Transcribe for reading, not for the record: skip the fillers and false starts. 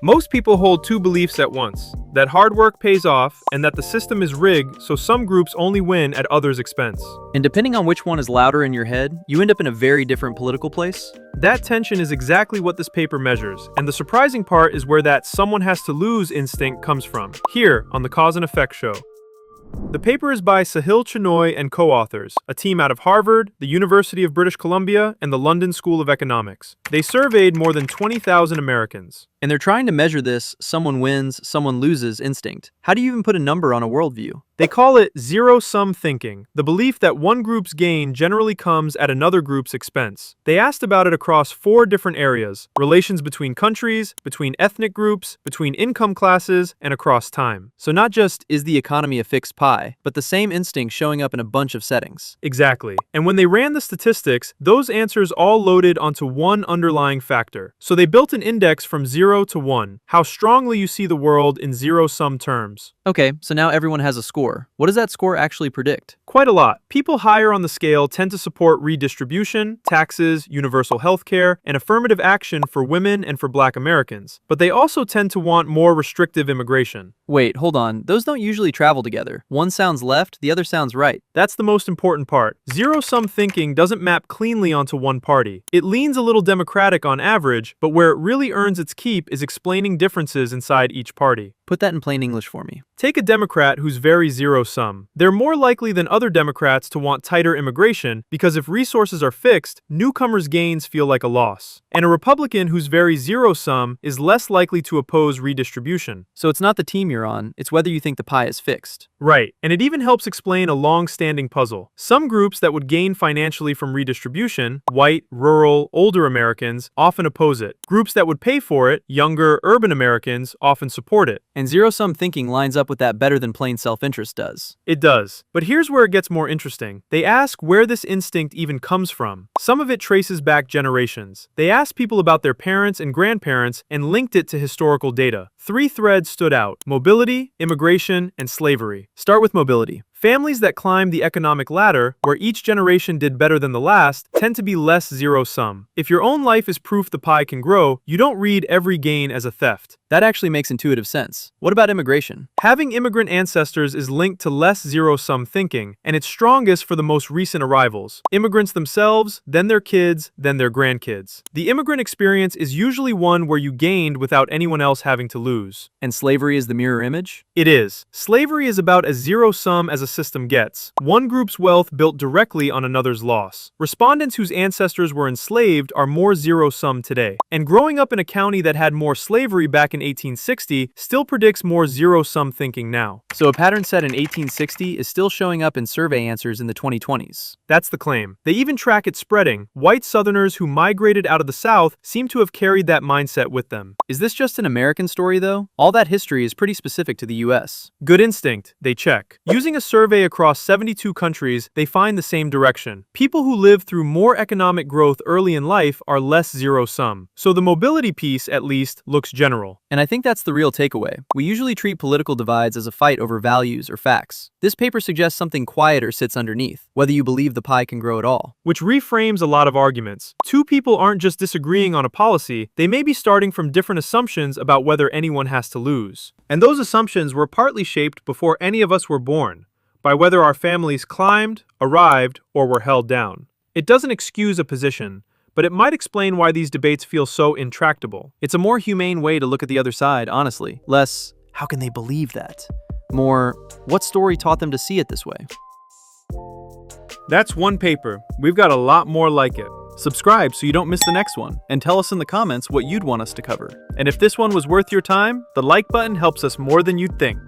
Most people hold two beliefs at once, that hard work pays off and that the system is rigged so some groups only win at others' expense. And depending on which one is louder in your head, you end up in a very different political place. That tension is exactly what this paper measures, and the surprising part is where that someone has to lose instinct comes from, here on the Cause and Effect Show. The paper is by Chinoy and co-authors, a team out of Harvard, the University of British Columbia, and the London School of Economics. They surveyed more than 20,000 Americans. And they're trying to measure this someone wins, someone loses instinct. How do you even put a number on a worldview? They call it zero-sum thinking, the belief that one group's gain generally comes at another group's expense. They asked about it across 4 different areas: relations between countries, between ethnic groups, between income classes, and across time. So not just, is the economy a fixed pie, but the same instinct showing up in a bunch of settings. Exactly. And when they ran the statistics, those answers all loaded onto one underlying factor. So they built an index from 0 to 1, how strongly you see the world in zero-sum terms. Okay, so now everyone has a score. What does that score actually predict? Quite a lot. People higher on the scale tend to support redistribution, taxes, universal health care, and affirmative action for women and for Black Americans. But they also tend to want more restrictive immigration. Wait, hold on. Those don't usually travel together. One sounds left, the other sounds right. That's the most important part. Zero-sum thinking doesn't map cleanly onto one party. It leans a little Democratic on average, but where it really earns its keep is explaining differences inside each party. Put that in plain English for me. Take a Democrat who's very zero-sum. They're more likely than other Democrats to want tighter immigration because if resources are fixed, newcomers' gains feel like a loss. And a Republican who's very zero-sum is less likely to oppose redistribution. So it's not the team you're on, it's whether you think the pie is fixed. Right, and it even helps explain a long-standing puzzle. Some groups that would gain financially from redistribution, white, rural, older Americans, often oppose it. Groups that would pay for it, younger, urban Americans, often support it. And zero-sum thinking lines up with that better than plain self-interest does. It does. But here's where it gets more interesting. They ask where this instinct even comes from. Some of it traces back generations. They asked people about their parents and grandparents and linked it to historical data. 3 threads stood out: mobility, immigration, and slavery. Start with mobility. Families that climb the economic ladder, where each generation did better than the last, tend to be less zero-sum. If your own life is proof the pie can grow, you don't read every gain as a theft. That actually makes intuitive sense. What about immigration? Having immigrant ancestors is linked to less zero-sum thinking, and it's strongest for the most recent arrivals. Immigrants themselves, then their kids, then their grandkids. The immigrant experience is usually one where you gained without anyone else having to lose. And slavery is the mirror image? It is. Slavery is about as zero-sum as a system gets. One group's wealth built directly on another's loss. Respondents whose ancestors were enslaved are more zero-sum today. And growing up in a county that had more slavery back in 1860 still predicts more zero-sum thinking now. So a pattern set in 1860 is still showing up in survey answers in the 2020s. That's the claim. They even track it spreading. White Southerners who migrated out of the South seem to have carried that mindset with them. Is this just an American story though? All that history is pretty specific to the US. Good instinct, they check. Using a survey across 72 countries, they find the same direction. People who live through more economic growth early in life are less zero-sum. So the mobility piece, at least, looks general. And I think that's the real takeaway. We usually treat political divides as a fight over values or facts. This paper suggests something quieter sits underneath, whether you believe the pie can grow at all. Which reframes a lot of arguments. 2 people aren't just disagreeing on a policy, they may be starting from different assumptions about whether anyone has to lose. And those assumptions were partly shaped before any of us were born, by whether our families climbed, arrived, or were held down. It doesn't excuse a position, but it might explain why these debates feel so intractable. It's a more humane way to look at the other side, honestly. Less, how can they believe that? More, what story taught them to see it this way? That's one paper. We've got a lot more like it. Subscribe so you don't miss the next one, and tell us in the comments what you'd want us to cover. And if this one was worth your time, the like button helps us more than you'd think.